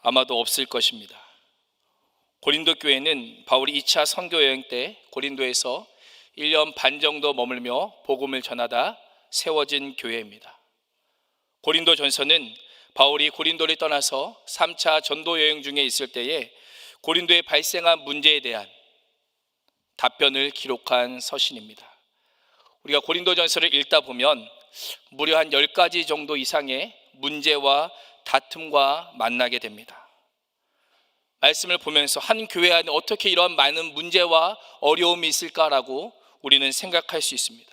아마도 없을 것입니다. 고린도 교회는 바울이 2차 선교 여행 때 고린도에서 1년 반 정도 머물며 복음을 전하다 세워진 교회입니다. 고린도 전서는 바울이 고린도를 떠나서 3차 전도 여행 중에 있을 때에 고린도에 발생한 문제에 대한 답변을 기록한 서신입니다. 우리가 고린도 전서를 읽다 보면 무려 한 10가지 정도 이상의 문제와 다툼과 만나게 됩니다. 말씀을 보면서 한 교회 안에 어떻게 이런 많은 문제와 어려움이 있을까라고 우리는 생각할 수 있습니다.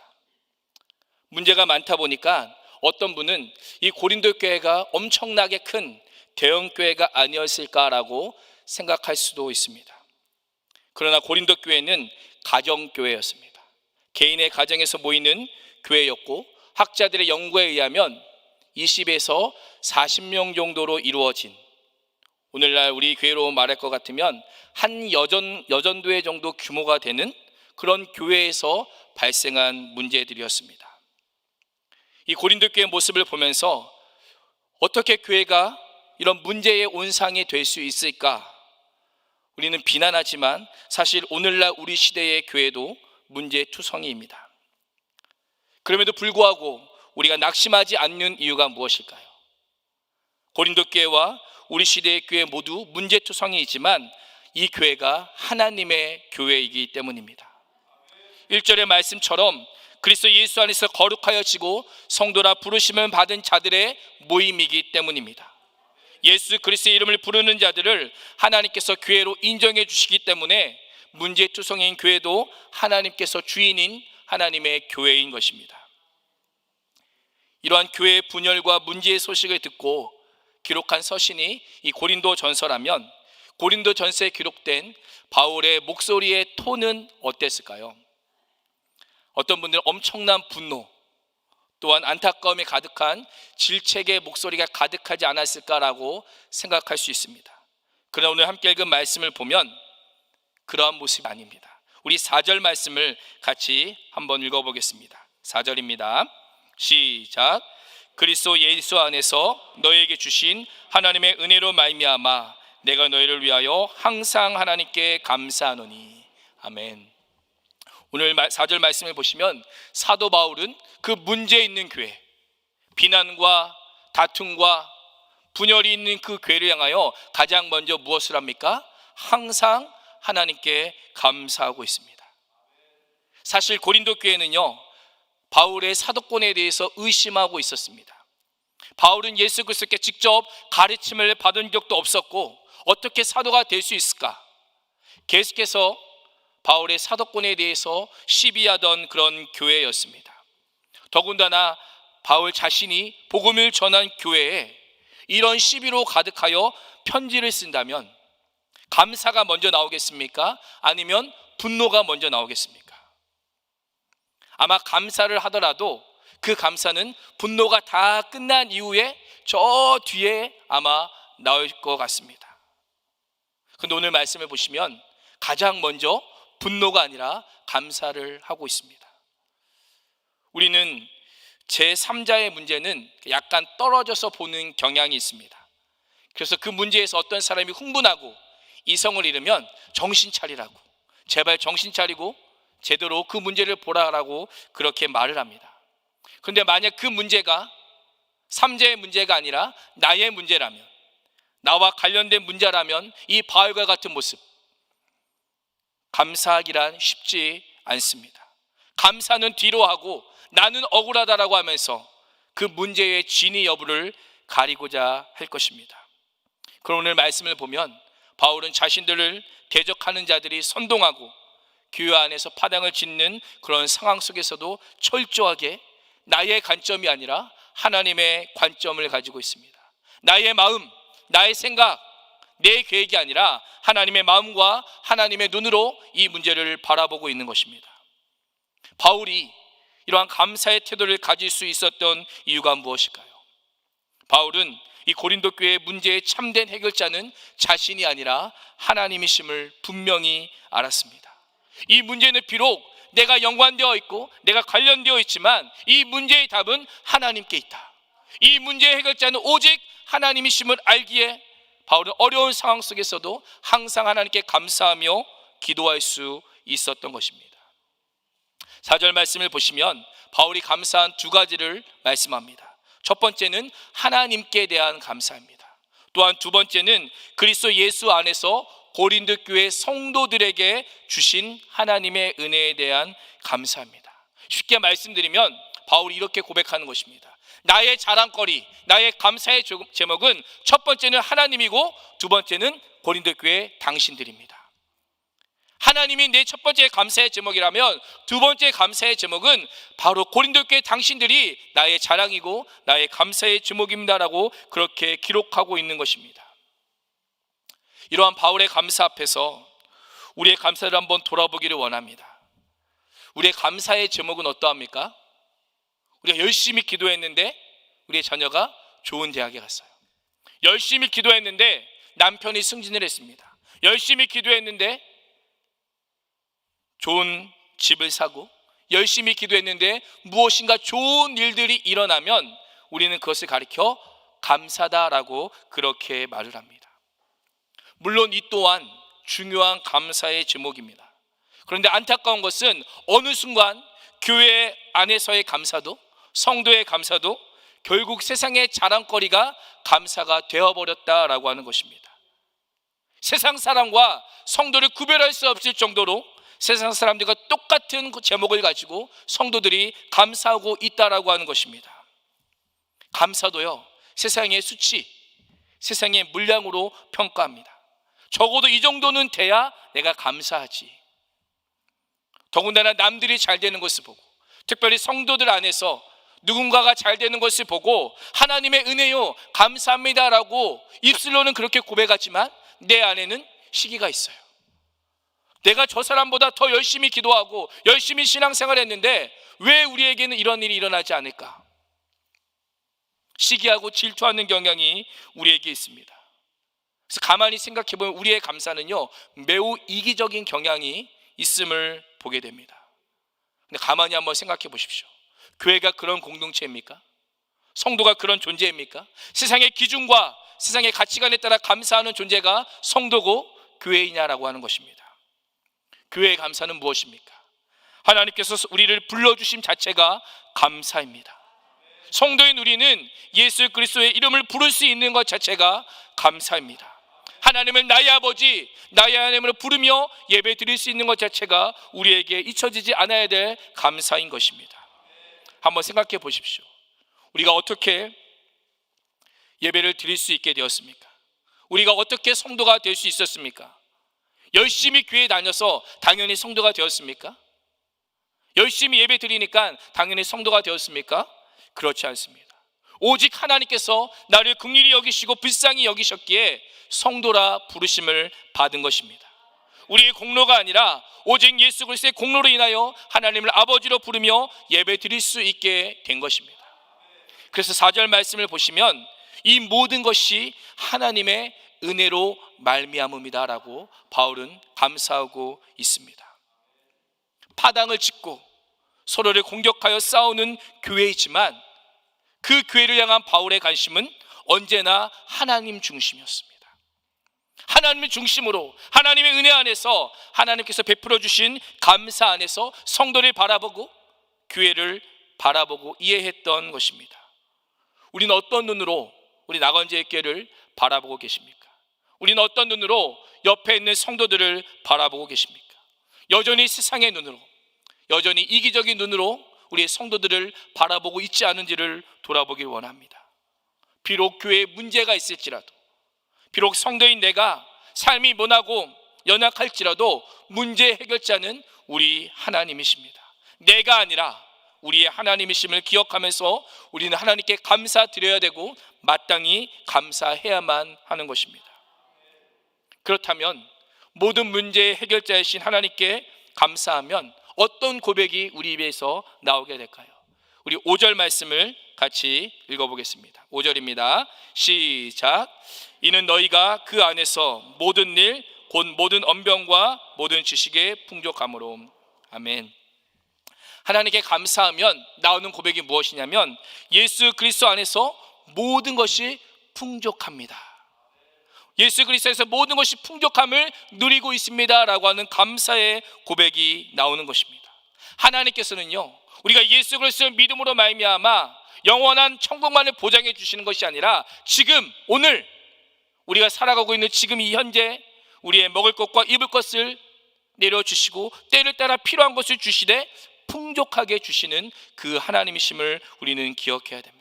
문제가 많다 보니까 어떤 분은 이 고린도 교회가 엄청나게 큰 대형 교회가 아니었을까라고 생각할 수도 있습니다. 그러나 고린도 교회는 가정교회였습니다. 개인의 가정에서 모이는 교회였고 학자들의 연구에 의하면 20에서 40명 정도로 이루어진, 오늘날 우리 교회로 말할 것 같으면 한 여전도회 정도 규모가 되는 그런 교회에서 발생한 문제들이었습니다. 이 고린도 교회의 모습을 보면서 어떻게 교회가 이런 문제의 온상이 될 수 있을까? 우리는 비난하지만 사실 오늘날 우리 시대의 교회도 문제투성이입니다. 그럼에도 불구하고 우리가 낙심하지 않는 이유가 무엇일까요? 고린도 교회와 우리 시대의 교회 모두 문제투성이이지만 이 교회가 하나님의 교회이기 때문입니다. 1절의 말씀처럼 그리스도 예수 안에서 거룩하여지고 성도라 부르심을 받은 자들의 모임이기 때문입니다. 예수 그리스도의 이름을 부르는 자들을 하나님께서 교회로 인정해 주시기 때문에 문제투성이인 교회도 하나님께서 주인인 하나님의 교회인 것입니다. 이러한 교회의 분열과 문제의 소식을 듣고 기록한 서신이 이 고린도 전서라면 고린도 전서에 기록된 바울의 목소리의 톤은 어땠을까요? 어떤 분들은 엄청난 분노, 또한 안타까움이 가득한 질책의 목소리가 가득하지 않았을까라고 생각할 수 있습니다. 그러나 오늘 함께 읽은 말씀을 보면 그러한 모습이 아닙니다. 우리 4절 말씀을 같이 한번 읽어보겠습니다. 4절입니다. 시작. 그리스도 예수 안에서 너에게 주신 하나님의 은혜로 말미암아 내가 너희를 위하여 항상 하나님께 감사하노니. 아멘. 오늘 4절 말씀을 보시면 사도 바울은 그 문제 있는 교회, 비난과 다툼과 분열이 있는 그 교회를 향하여 가장 먼저 무엇을 합니까? 항상 하나님께 감사하고 있습니다. 사실 고린도 교회는요, 바울의 사도권에 대해서 의심하고 있었습니다. 바울은 예수 그리스도께 직접 가르침을 받은 적도 없었고 어떻게 사도가 될 수 있을까? 계속해서 바울의 사도권에 대해서 시비하던 그런 교회였습니다. 더군다나 바울 자신이 복음을 전한 교회에 이런 시비로 가득하여 편지를 쓴다면 감사가 먼저 나오겠습니까? 아니면 분노가 먼저 나오겠습니까? 아마 감사를 하더라도 그 감사는 분노가 다 끝난 이후에 저 뒤에 아마 나올 것 같습니다. 그런데 오늘 말씀을 보시면 가장 먼저 분노가 아니라 감사를 하고 있습니다. 우리는 제3자의 문제는 약간 떨어져서 보는 경향이 있습니다. 그래서 그 문제에서 어떤 사람이 흥분하고 이성을 잃으면 정신 차리라고, 제발 정신 차리고 제대로 그 문제를 보라라고 그렇게 말을 합니다. 그런데 만약 그 문제가 3자의 문제가 아니라 나의 문제라면, 나와 관련된 문제라면 이 바울과 같은 모습, 감사하기란 쉽지 않습니다. 감사는 뒤로 하고 나는 억울하다라고 하면서 그 문제의 진위 여부를 가리고자 할 것입니다. 그럼 오늘 말씀을 보면 바울은 자신들을 대적하는 자들이 선동하고 교회 안에서 파당을 짓는 그런 상황 속에서도 철저하게 나의 관점이 아니라 하나님의 관점을 가지고 있습니다. 나의 마음, 나의 생각, 내 계획이 아니라 하나님의 마음과 하나님의 눈으로 이 문제를 바라보고 있는 것입니다. 바울이 이러한 감사의 태도를 가질 수 있었던 이유가 무엇일까요? 바울은 이 고린도 교회의 문제의 참된 해결자는 자신이 아니라 하나님이심을 분명히 알았습니다. 이 문제는 비록 내가 연관되어 있고 내가 관련되어 있지만 이 문제의 답은 하나님께 있다. 이 문제의 해결자는 오직 하나님이심을 알기에 바울은 어려운 상황 속에서도 항상 하나님께 감사하며 기도할 수 있었던 것입니다. 4절 말씀을 보시면 바울이 감사한 두 가지를 말씀합니다. 첫 번째는 하나님께 대한 감사입니다. 또한 두 번째는 그리스도 예수 안에서 고린도 교회 성도들에게 주신 하나님의 은혜에 대한 감사입니다. 쉽게 말씀드리면 바울이 이렇게 고백하는 것입니다. 나의 자랑거리, 나의 감사의 제목은 첫 번째는 하나님이고 두 번째는 고린도 교회 당신들입니다. 하나님이 내 첫 번째 감사의 제목이라면 두 번째 감사의 제목은 바로 고린도 교회 당신들이 나의 자랑이고 나의 감사의 제목입니다라고 그렇게 기록하고 있는 것입니다. 이러한 바울의 감사 앞에서 우리의 감사를 한번 돌아보기를 원합니다. 우리의 감사의 제목은 어떠합니까? 우리가 열심히 기도했는데 우리의 자녀가 좋은 대학에 갔어요. 열심히 기도했는데 남편이 승진을 했습니다. 열심히 기도했는데 좋은 집을 사고, 열심히 기도했는데 무엇인가 좋은 일들이 일어나면 우리는 그것을 가리켜 감사다라고 그렇게 말을 합니다. 물론 이 또한 중요한 감사의 제목입니다. 그런데 안타까운 것은 어느 순간 교회 안에서의 감사도, 성도의 감사도 결국 세상의 자랑거리가 감사가 되어버렸다라고 하는 것입니다. 세상 사람과 성도를 구별할 수 없을 정도로 세상 사람들과 똑같은 제목을 가지고 성도들이 감사하고 있다라고 하는 것입니다. 감사도요, 세상의 수치, 세상의 물량으로 평가합니다. 적어도 이 정도는 돼야 내가 감사하지. 더군다나 남들이 잘 되는 것을 보고, 특별히 성도들 안에서 누군가가 잘 되는 것을 보고 하나님의 은혜요 감사합니다라고 입술로는 그렇게 고백하지만 내 안에는 시기가 있어요. 내가 저 사람보다 더 열심히 기도하고 열심히 신앙생활을 했는데 왜 우리에게는 이런 일이 일어나지 않을까? 시기하고 질투하는 경향이 우리에게 있습니다. 그래서 가만히 생각해보면 우리의 감사는요 매우 이기적인 경향이 있음을 보게 됩니다. 근데 가만히 한번 생각해 보십시오. 교회가 그런 공동체입니까? 성도가 그런 존재입니까? 세상의 기준과 세상의 가치관에 따라 감사하는 존재가 성도고 교회이냐라고 하는 것입니다. 교회의 감사는 무엇입니까? 하나님께서 우리를 불러주심 자체가 감사입니다. 성도인 우리는 예수 그리스도의 이름을 부를 수 있는 것 자체가 감사입니다. 하나님을 나의 아버지, 나의 하나님으로 부르며 예배 드릴 수 있는 것 자체가 우리에게 잊혀지지 않아야 될 감사인 것입니다. 한번 생각해 보십시오. 우리가 어떻게 예배를 드릴 수 있게 되었습니까? 우리가 어떻게 성도가 될 수 있었습니까? 열심히 교회 다녀서 당연히 성도가 되었습니까? 열심히 예배 드리니까 당연히 성도가 되었습니까? 그렇지 않습니다. 오직 하나님께서 나를 긍휼히 여기시고 불쌍히 여기셨기에 성도라 부르심을 받은 것입니다. 우리의 공로가 아니라 오직 예수 그리스도의 공로로 인하여 하나님을 아버지로 부르며 예배 드릴 수 있게 된 것입니다. 그래서 4절 말씀을 보시면 이 모든 것이 하나님의 은혜로 말미암음이다라고 바울은 감사하고 있습니다. 파당을 짓고 서로를 공격하여 싸우는 교회이지만 그 교회를 향한 바울의 관심은 언제나 하나님 중심이었습니다. 하나님의 중심으로 하나님의 은혜 안에서 하나님께서 베풀어 주신 감사 안에서 성도를 바라보고 교회를 바라보고 이해했던 것입니다. 우리는 어떤 눈으로 우리 나건제 교회를 바라보고 계십니까? 우리는 어떤 눈으로 옆에 있는 성도들을 바라보고 계십니까? 여전히 세상의 눈으로, 여전히 이기적인 눈으로 우리의 성도들을 바라보고 있지 않은지를 돌아보길 원합니다. 비록 교회에 문제가 있을지라도, 비록 성도인 내가 삶이 모나고 연약할지라도 문제 해결자는 우리 하나님이십니다. 내가 아니라 우리의 하나님이심을 기억하면서 우리는 하나님께 감사드려야 되고 마땅히 감사해야만 하는 것입니다. 그렇다면 모든 문제의 해결자이신 하나님께 감사하면 어떤 고백이 우리 입에서 나오게 될까요? 우리 5절 말씀을 같이 읽어보겠습니다. 5절입니다. 시작. 이는 너희가 그 안에서 모든 일 곧 모든 언변과 모든 지식에 풍족함으로. 아멘. 하나님께 감사하면 나오는 고백이 무엇이냐면 예수 그리스도 안에서 모든 것이 풍족합니다. 예수 그리스도에서 모든 것이 풍족함을 누리고 있습니다라고 하는 감사의 고백이 나오는 것입니다. 하나님께서는요, 우리가 예수 그리스도의 믿음으로 말미암아 영원한 천국만을 보장해 주시는 것이 아니라 지금 오늘 우리가 살아가고 있는 지금 이 현재 우리의 먹을 것과 입을 것을 내려주시고 때를 따라 필요한 것을 주시되 풍족하게 주시는 그 하나님이심을 우리는 기억해야 됩니다.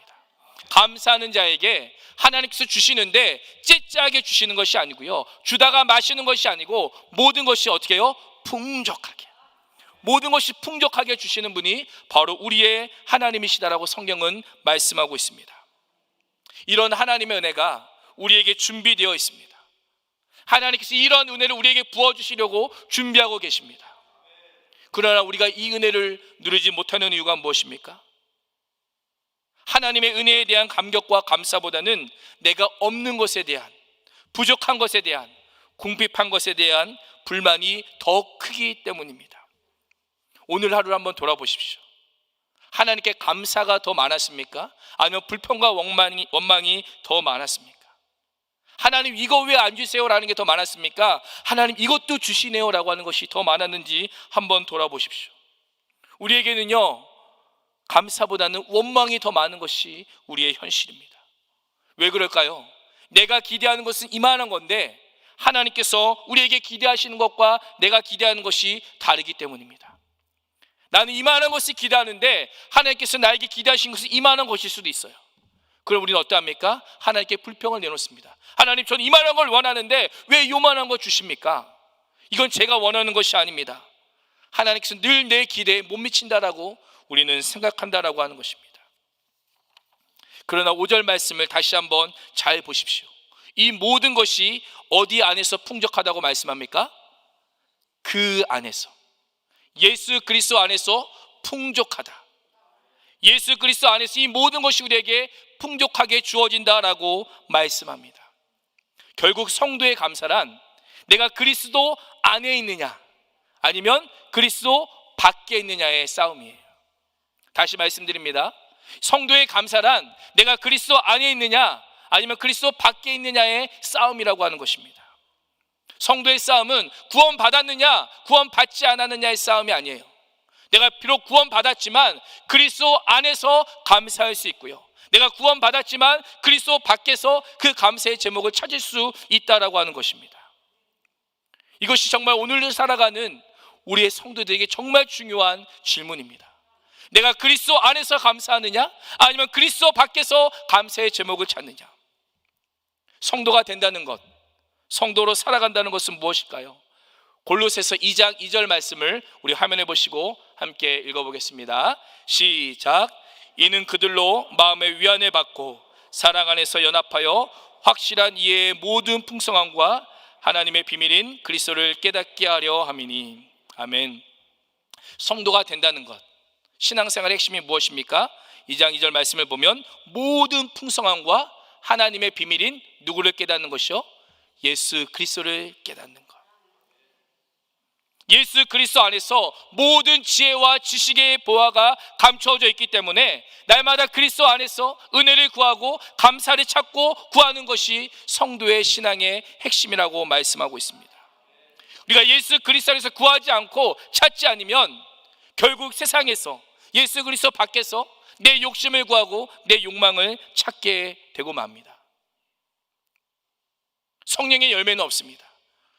감사하는 자에게 하나님께서 주시는데 째째하게 주시는 것이 아니고요, 주다가 마시는 것이 아니고 모든 것이 어떻게 해요? 풍족하게, 모든 것이 풍족하게 주시는 분이 바로 우리의 하나님이시다라고 성경은 말씀하고 있습니다. 이런 하나님의 은혜가 우리에게 준비되어 있습니다. 하나님께서 이런 은혜를 우리에게 부어주시려고 준비하고 계십니다. 그러나 우리가 이 은혜를 누리지 못하는 이유가 무엇입니까? 하나님의 은혜에 대한 감격과 감사보다는 내가 없는 것에 대한, 부족한 것에 대한, 궁핍한 것에 대한 불만이 더 크기 때문입니다. 오늘 하루를 한번 돌아보십시오. 하나님께 감사가 더 많았습니까? 아니면 불평과 원망이 더 많았습니까? 하나님 이거 왜 안 주세요? 라는 게 더 많았습니까? 하나님 이것도 주시네요 라고 하는 것이 더 많았는지 한번 돌아보십시오. 우리에게는요, 감사보다는 원망이 더 많은 것이 우리의 현실입니다. 왜 그럴까요? 내가 기대하는 것은 이만한 건데 하나님께서 우리에게 기대하시는 것과 내가 기대하는 것이 다르기 때문입니다. 나는 이만한 것을 기대하는데 하나님께서 나에게 기대하신 것은 이만한 것일 수도 있어요. 그럼 우리는 어떠합니까? 하나님께 불평을 내놓습니다. 하나님, 저는 이만한 걸 원하는데 왜 요만한 거 주십니까? 이건 제가 원하는 것이 아닙니다. 하나님께서 늘 내 기대에 못 미친다라고 우리는 생각한다라고 하는 것입니다. 그러나 5절 말씀을 다시 한번 잘 보십시오. 이 모든 것이 어디 안에서 풍족하다고 말씀합니까? 그 안에서, 예수 그리스도 안에서 풍족하다. 예수 그리스도 안에서 이 모든 것이 우리에게 풍족하게 주어진다라고 말씀합니다. 결국 성도의 감사란 내가 그리스도 안에 있느냐 아니면 그리스도 밖에 있느냐의 싸움이에요. 다시 말씀드립니다. 성도의 감사란 내가 그리스도 안에 있느냐 아니면 그리스도 밖에 있느냐의 싸움이라고 하는 것입니다. 성도의 싸움은 구원받았느냐 구원받지 않았느냐의 싸움이 아니에요. 내가 비록 구원받았지만 그리스도 안에서 감사할 수 있고요, 내가 구원받았지만 그리스도 밖에서 그 감사의 제목을 찾을 수 있다라고 하는 것입니다. 이것이 정말 오늘을 살아가는 우리의 성도들에게 정말 중요한 질문입니다. 내가 그리스도 안에서 감사하느냐 아니면 그리스도 밖에서 감사의 제목을 찾느냐. 성도가 된다는 것, 성도로 살아간다는 것은 무엇일까요? 골로새서 2장 2절 말씀을 우리 화면에 보시고 함께 읽어보겠습니다. 시작. 이는 그들로 마음의 위안을 받고 사랑 안에서 연합하여 확실한 이해의 모든 풍성함과 하나님의 비밀인 그리스도를 깨닫게 하려 함이니. 아멘. 성도가 된다는 것, 신앙생활의 핵심이 무엇입니까? 2장 2절 말씀을 보면 모든 풍성함과 하나님의 비밀인 누구를 깨닫는 것이요? 예수 그리스도를 깨닫는 것. 예수 그리스도 안에서 모든 지혜와 지식의 보화가 감춰져 있기 때문에 날마다 그리스도 안에서 은혜를 구하고 감사를 찾고 구하는 것이 성도의 신앙의 핵심이라고 말씀하고 있습니다. 우리가 예수 그리스도 안에서 구하지 않고 찾지 않으면 결국 세상에서, 예수 그리스도 밖에서 내 욕심을 구하고 내 욕망을 찾게 되고 맙니다. 성령의 열매는 없습니다.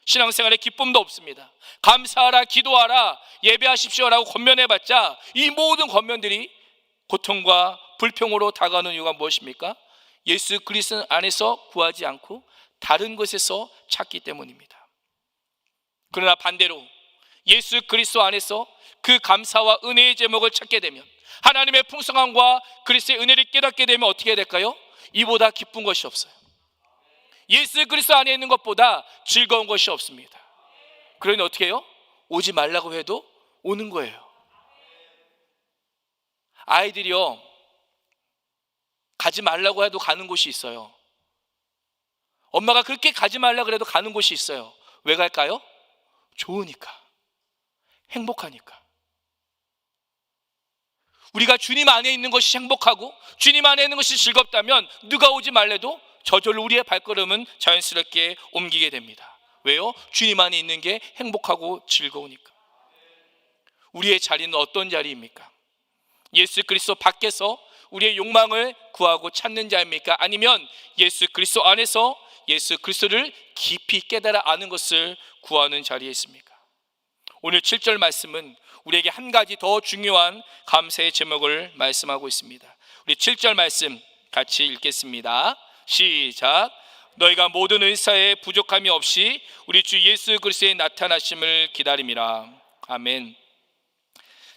신앙생활의 기쁨도 없습니다. 감사하라, 기도하라, 예배하십시오라고 권면해봤자 이 모든 권면들이 고통과 불평으로 다가오는 이유가 무엇입니까? 예수 그리스도 안에서 구하지 않고 다른 것에서 찾기 때문입니다. 그러나 반대로 예수 그리스도 안에서 그 감사와 은혜의 제목을 찾게 되면, 하나님의 풍성함과 그리스도의 은혜를 깨닫게 되면 어떻게 될까요? 이보다 기쁜 것이 없어요. 예수 그리스도 안에 있는 것보다 즐거운 것이 없습니다. 그러니 어떻게 해요? 오지 말라고 해도 오는 거예요. 아이들이요, 가지 말라고 해도 가는 곳이 있어요. 엄마가 그렇게 가지 말라고 해도 가는 곳이 있어요. 왜 갈까요? 좋으니까, 행복하니까. 우리가 주님 안에 있는 것이 행복하고 주님 안에 있는 것이 즐겁다면 누가 오지 말래도 저절로 우리의 발걸음은 자연스럽게 옮기게 됩니다. 왜요? 주님 안에 있는 게 행복하고 즐거우니까. 우리의 자리는 어떤 자리입니까? 예수 그리스도 밖에서 우리의 욕망을 구하고 찾는 자입니까? 아니면 예수 그리스도 안에서 예수 그리스도를 깊이 깨달아 아는 것을 구하는 자리에 있습니까? 오늘 7절 말씀은 우리에게 한 가지 더 중요한 감사의 제목을 말씀하고 있습니다. 우리 7절 말씀 같이 읽겠습니다. 시작. 너희가 모든 은사에 부족함이 없이 우리 주 예수 그리스도의 나타나심을 기다림이라. 아멘.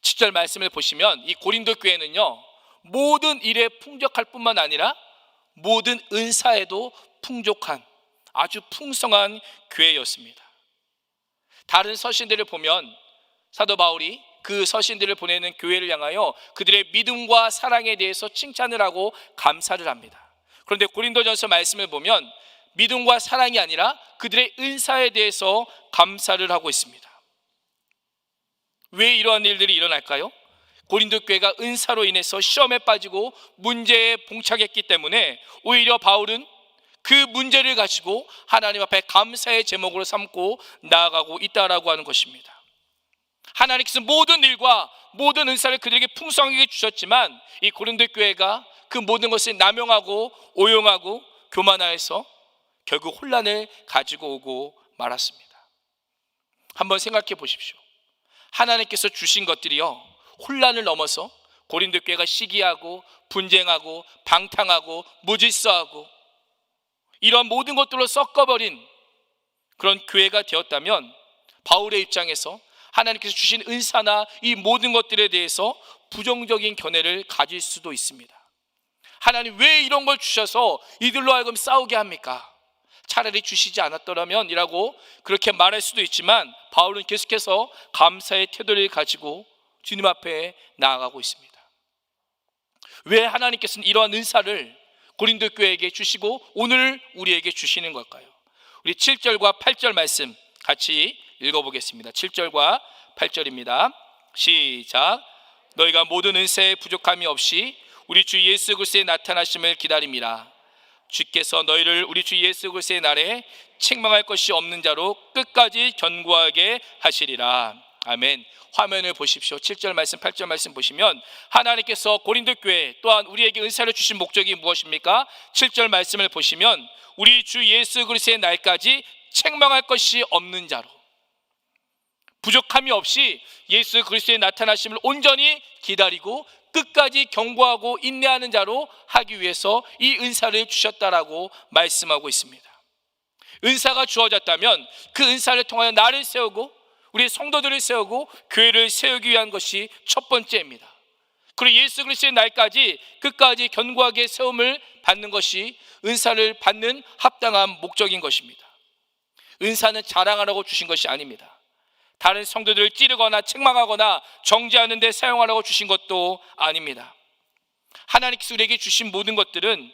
7절 말씀을 보시면 이 고린도 교회는요, 모든 일에 풍족할 뿐만 아니라 모든 은사에도 풍족한 아주 풍성한 교회였습니다. 다른 서신들을 보면 사도 바울이 그 서신들을 보내는 교회를 향하여 그들의 믿음과 사랑에 대해서 칭찬을 하고 감사를 합니다. 그런데 고린도전서 말씀을 보면 믿음과 사랑이 아니라 그들의 은사에 대해서 감사를 하고 있습니다. 왜 이러한 일들이 일어날까요? 고린도 교회가 은사로 인해서 시험에 빠지고 문제에 봉착했기 때문에 오히려 바울은 그 문제를 가지고 하나님 앞에 감사의 제목으로 삼고 나아가고 있다라고 하는 것입니다. 하나님께서 모든 일과 모든 은사를 그들에게 풍성하게 주셨지만 이 고린도 교회가 그 모든 것을 남용하고 오용하고 교만하여서 결국 혼란을 가지고 오고 말았습니다. 한번 생각해 보십시오. 하나님께서 주신 것들이요, 혼란을 넘어서 고린도 교회가 시기하고 분쟁하고 방탕하고 무질서하고 이런 모든 것들로 섞어버린 그런 교회가 되었다면 바울의 입장에서 하나님께서 주신 은사나 이 모든 것들에 대해서 부정적인 견해를 가질 수도 있습니다. 하나님 왜 이런 걸 주셔서 이들로 하여금 싸우게 합니까? 차라리 주시지 않았더라면 이라고 그렇게 말할 수도 있지만 바울은 계속해서 감사의 태도를 가지고 주님 앞에 나아가고 있습니다. 왜 하나님께서는 이러한 은사를 고린도 교회에게 주시고 오늘 우리에게 주시는 걸까요? 우리 7절과 8절 말씀 같이 읽어보겠습니다. 7절과 8절입니다. 시작. 너희가 모든 은사에 부족함이 없이 우리 주 예수 그리스도의 나타나심을 기다림이라. 주께서 너희를 우리 주 예수 그리스도의 날에 책망할 것이 없는 자로 끝까지 견고하게 하시리라. 아멘. 화면을 보십시오. 7절 말씀 8절 말씀 보시면 하나님께서 고린도 교회 또한 우리에게 은사를 주신 목적이 무엇입니까? 7절 말씀을 보시면 우리 주 예수 그리스도의 날까지 책망할 것이 없는 자로, 부족함이 없이 예수 그리스도의 나타나심을 온전히 기다리고 끝까지 경고하고 인내하는 자로 하기 위해서 이 은사를 주셨다라고 말씀하고 있습니다. 은사가 주어졌다면 그 은사를 통하여 나를 세우고 우리 성도들을 세우고 교회를 세우기 위한 것이 첫 번째입니다. 그리고 예수 그리스도의 날까지 끝까지 견고하게 세움을 받는 것이 은사를 받는 합당한 목적인 것입니다. 은사는 자랑하라고 주신 것이 아닙니다. 다른 성도들을 찌르거나 책망하거나 정죄하는 데 사용하라고 주신 것도 아닙니다. 하나님께서 우리에게 주신 모든 것들은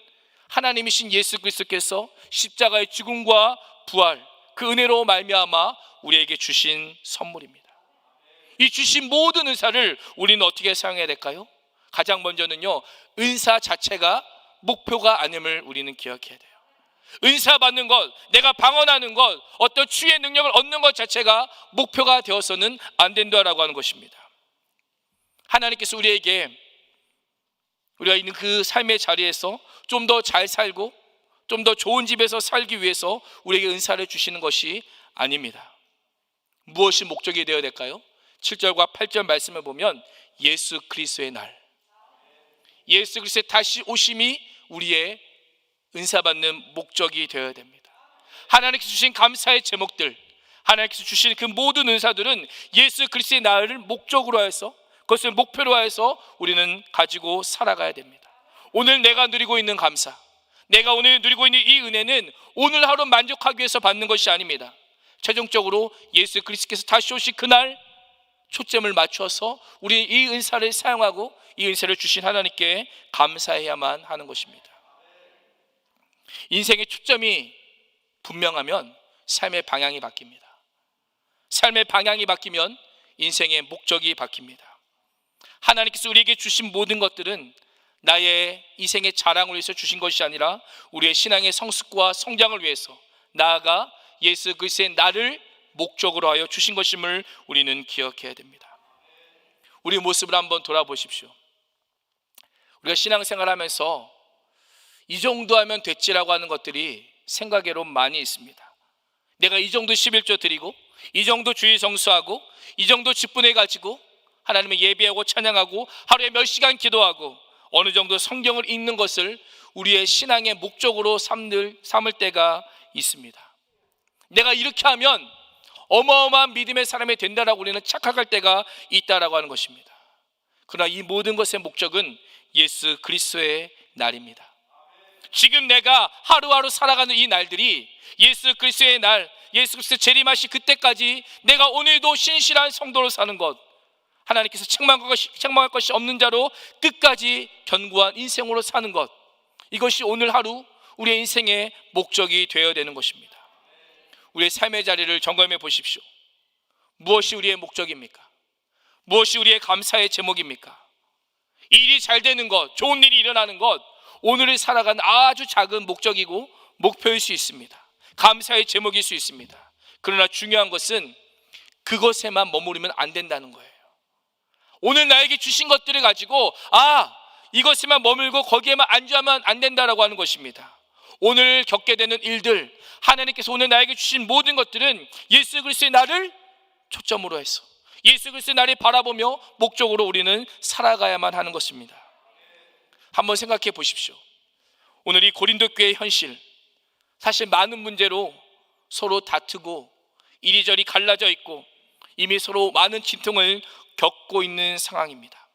하나님이신 예수 그리스도께서 십자가의 죽음과 부활, 그 은혜로 말미암아 우리에게 주신 선물입니다. 이 주신 모든 은사를 우리는 어떻게 사용해야 될까요? 가장 먼저는요, 은사 자체가 목표가 아님을 우리는 기억해야 돼요. 은사 받는 것, 내가 방언하는 것, 어떤 치유의 능력을 얻는 것 자체가 목표가 되어서는 안 된다라고 하는 것입니다. 하나님께서 우리에게 우리가 있는 그 삶의 자리에서 좀 더 잘 살고 좀 더 좋은 집에서 살기 위해서 우리에게 은사를 주시는 것이 아닙니다. 무엇이 목적이 되어야 될까요? 7절과 8절 말씀을 보면 예수 그리스도의 날, 예수 그리스도의 다시 오심이 우리의 은사받는 목적이 되어야 됩니다. 하나님께서 주신 감사의 제목들, 하나님께서 주신 그 모든 은사들은 예수 그리스도의 날을 목적으로 해서, 그것을 목표로 해서 우리는 가지고 살아가야 됩니다. 오늘 내가 누리고 있는 감사, 내가 오늘 누리고 있는 이 은혜는 오늘 하루 만족하기 위해서 받는 것이 아닙니다. 최종적으로 예수 그리스도께서 다시 오실 그날 초점을 맞춰서 우리 이 은사를 사용하고 이 은사를 주신 하나님께 감사해야만 하는 것입니다. 인생의 초점이 분명하면 삶의 방향이 바뀝니다. 삶의 방향이 바뀌면 인생의 목적이 바뀝니다. 하나님께서 우리에게 주신 모든 것들은 나의 이생의 자랑을 위해서 주신 것이 아니라 우리의 신앙의 성숙과 성장을 위해서, 나아가 예수 그리스도의 나를 목적으로 하여 주신 것임을 우리는 기억해야 됩니다. 우리 모습을 한번 돌아보십시오. 우리가 신앙생활하면서 이 정도 하면 됐지라고 하는 것들이 생각외로 많이 있습니다. 내가 이 정도 11조 드리고, 이 정도 주일 성수하고, 이 정도 직분해 가지고 하나님을 예배하고 찬양하고 하루에 몇 시간 기도하고 어느 정도 성경을 읽는 것을 우리의 신앙의 목적으로 삼을 때가 있습니다. 내가 이렇게 하면 어마어마한 믿음의 사람이 된다라고 우리는 착각할 때가 있다라고 하는 것입니다. 그러나 이 모든 것의 목적은 예수 그리스도의 날입니다. 지금 내가 하루하루 살아가는 이 날들이 예수 그리스도의 날, 예수 그리스도 재림하시 그때까지 내가 오늘도 신실한 성도로 사는 것, 하나님께서 책망할 것이 없는 자로 끝까지 견고한 인생으로 사는 것, 이것이 오늘 하루 우리의 인생의 목적이 되어야 되는 것입니다. 우리의 삶의 자리를 점검해 보십시오. 무엇이 우리의 목적입니까? 무엇이 우리의 감사의 제목입니까? 일이 잘 되는 것, 좋은 일이 일어나는 것, 오늘을 살아가는 아주 작은 목적이고 목표일 수 있습니다. 감사의 제목일 수 있습니다. 그러나 중요한 것은 그것에만 머무르면 안 된다는 거예요. 오늘 나에게 주신 것들을 가지고 이것에만 머물고 거기에만 안주하면 안 된다라고 하는 것입니다. 오늘 겪게 되는 일들, 하나님께서 오늘 나에게 주신 모든 것들은 예수 그리스도의 나를 초점으로 해서 예수 그리스도의 나를 바라보며 목적으로 우리는 살아가야만 하는 것입니다. 한번 생각해 보십시오. 오늘 이 고린도 교회의 현실, 사실 많은 문제로 서로 다투고 이리저리 갈라져 있고 이미 서로 많은 진통을 겪고 있는 상황입니다.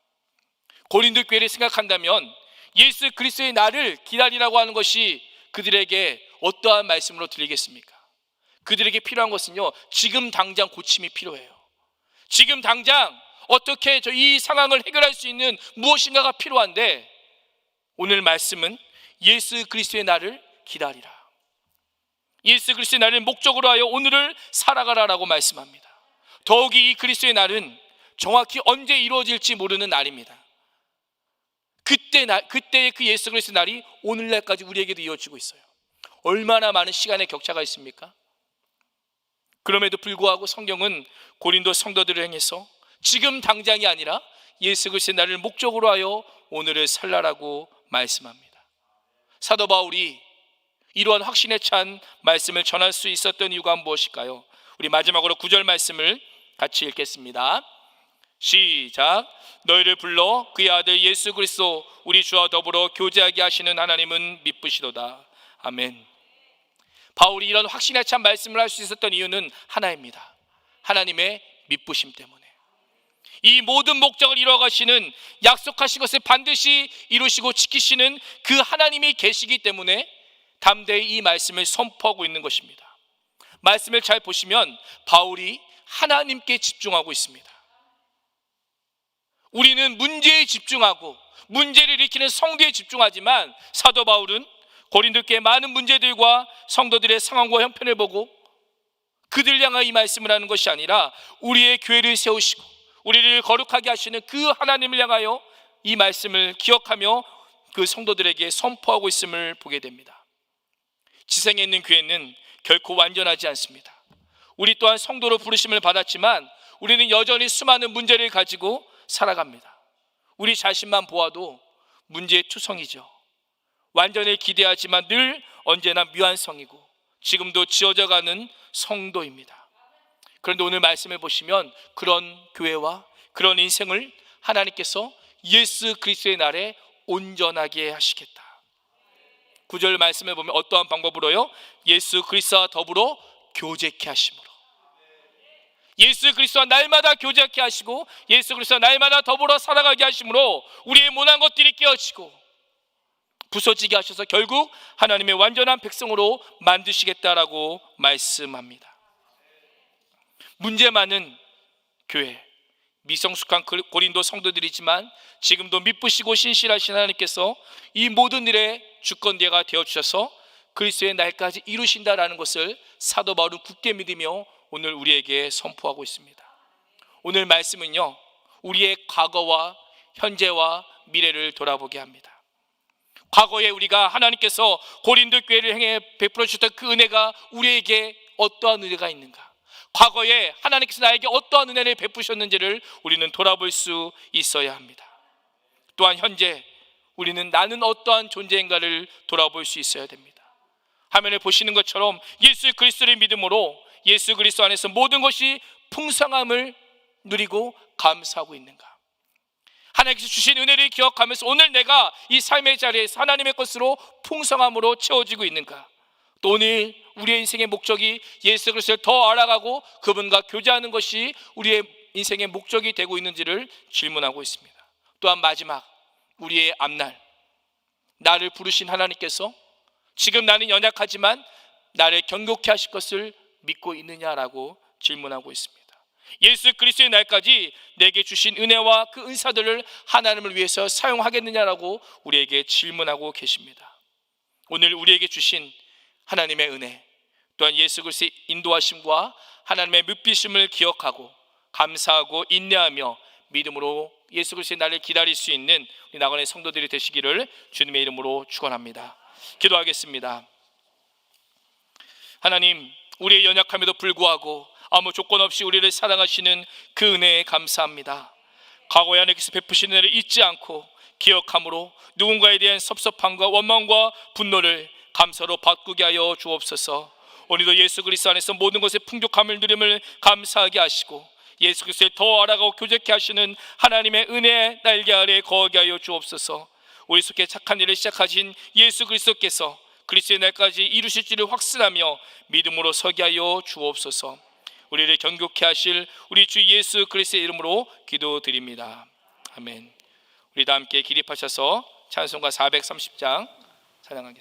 고린도 교회를 생각한다면 예수 그리스도의 나를 기다리라고 하는 것이 그들에게 어떠한 말씀으로 들리겠습니까? 그들에게 필요한 것은요, 지금 당장 고침이 필요해요. 지금 당장 어떻게 이 상황을 해결할 수 있는 무엇인가가 필요한데, 오늘 말씀은 예수 그리스도의 나를 기다리라, 예수 그리스도의 나를 목적으로 하여 오늘을 살아가라라고 말씀합니다. 더욱이 이 그리스도의 날은 정확히 언제 이루어질지 모르는 날입니다. 그때의 그 예수 그리스도의 날이 오늘날까지 우리에게도 이어지고 있어요. 얼마나 많은 시간의 격차가 있습니까? 그럼에도 불구하고 성경은 고린도 성도들을 향해서 지금 당장이 아니라 예수 그리스도의 날을 목적으로 하여 오늘을 살라라고 말씀합니다. 사도 바울이 이러한 확신에 찬 말씀을 전할 수 있었던 이유가 무엇일까요? 우리 마지막으로 9절 말씀을 같이 읽겠습니다. 시작. 너희를 불러 그의 아들 예수 그리스도 우리 주와 더불어 교제하게 하시는 하나님은 미쁘시도다. 아멘. 바울이 이런 확신에 찬 말씀을 할 수 있었던 이유는 하나입니다. 하나님의 미쁘심 때문에. 이 모든 목적을 이루어가시는, 약속하신 것을 반드시 이루시고 지키시는 그 하나님이 계시기 때문에 담대히 이 말씀을 선포하고 있는 것입니다. 말씀을 잘 보시면 바울이 하나님께 집중하고 있습니다. 우리는 문제에 집중하고 문제를 일으키는 성도에 집중하지만 사도 바울은 고린도 교회의 많은 문제들과 성도들의 상황과 형편을 보고 그들 향하여 이 말씀을 하는 것이 아니라 우리의 교회를 세우시고 우리를 거룩하게 하시는 그 하나님을 향하여 이 말씀을 기억하며 그 성도들에게 선포하고 있음을 보게 됩니다. 지성에 있는 교회는 결코 완전하지 않습니다. 우리 또한 성도로 부르심을 받았지만 우리는 여전히 수많은 문제를 가지고 살아갑니다. 우리 자신만 보아도 문제의 투성이죠. 완전을 기대하지만 늘 언제나 미완성이고 지금도 지어져가는 성도입니다. 그런데 오늘 말씀을 보시면 그런 교회와 그런 인생을 하나님께서 예수 그리스도의 날에 온전하게 하시겠다. 9절 말씀을 보면 어떠한 방법으로요? 예수 그리스도와 더불어 교제케 하심으로. 예수 그리스도와 날마다 교제케 하시고 예수 그리스도와 날마다 더불어 살아가게 하심으로 우리의 모난 것들이 깨어지고 부서지게 하셔서 결국 하나님의 완전한 백성으로 만드시겠다라고 말씀합니다. 문제 많은 교회, 미성숙한 고린도 성도들이지만 지금도 미쁘시고 신실하신 하나님께서 이 모든 일의 주권자가 되어주셔서 그리스도의 날까지 이루신다라는 것을 사도 바울은 굳게 믿으며 오늘 우리에게 선포하고 있습니다. 오늘 말씀은요, 우리의 과거와 현재와 미래를 돌아보게 합니다. 과거에 우리가 하나님께서 고린도 교회를 향해 베풀어 주셨던 그 은혜가 우리에게 어떠한 은혜가 있는가, 과거에 하나님께서 나에게 어떠한 은혜를 베푸셨는지를 우리는 돌아볼 수 있어야 합니다. 또한 현재 우리는 나는 어떠한 존재인가를 돌아볼 수 있어야 됩니다. 화면을 보시는 것처럼 예수 그리스도를 믿음으로 예수 그리스도 안에서 모든 것이 풍성함을 누리고 감사하고 있는가, 하나님께서 주신 은혜를 기억하면서 오늘 내가 이 삶의 자리에서 하나님의 것으로 풍성함으로 채워지고 있는가, 또 오늘 우리의 인생의 목적이 예수 그리스도를 더 알아가고 그분과 교제하는 것이 우리의 인생의 목적이 되고 있는지를 질문하고 있습니다. 또한 마지막, 우리의 앞날, 나를 부르신 하나님께서 지금 나는 연약하지만 나를 경고케 하실 것을 믿고 있느냐라고 질문하고 있습니다. 예수 그리스도의 날까지 내게 주신 은혜와 그 은사들을 하나님을 위해서 사용하겠느냐라고 우리에게 질문하고 계십니다. 오늘 우리에게 주신 하나님의 은혜, 또한 예수 그리스도의 인도하심과 하나님의 묻히심을 기억하고 감사하고 인내하며 믿음으로 예수 그리스도의 날을 기다릴 수 있는 우리 나건의 성도들이 되시기를 주님의 이름으로 축원합니다. 기도하겠습니다. 하나님, 우리의 연약함에도 불구하고 아무 조건 없이 우리를 사랑하시는 그 은혜에 감사합니다. 과거에 하나님께서 베푸신 은혜를 잊지 않고 기억함으로 누군가에 대한 섭섭함과 원망과 분노를 감사로 바꾸게 하여 주옵소서. 오늘도 예수 그리스도 안에서 모든 것의 풍족함을 누림을 감사하게 하시고 예수 그리스도를 더 알아가고 교제케 하시는 하나님의 은혜의 날개 아래 거하게 하여 주옵소서. 우리 속에 착한 일을 시작하신 예수 그리스도께서 그리스도의 날까지 이루실 줄을 확신하며 믿음으로 서게 하여 주옵소서. 우리를 경고케 하실 우리 주 예수 그리스도의 이름으로 기도드립니다. 아멘. 우리 다 함께 기립하셔서 찬송가 430장 찬양하겠습니다.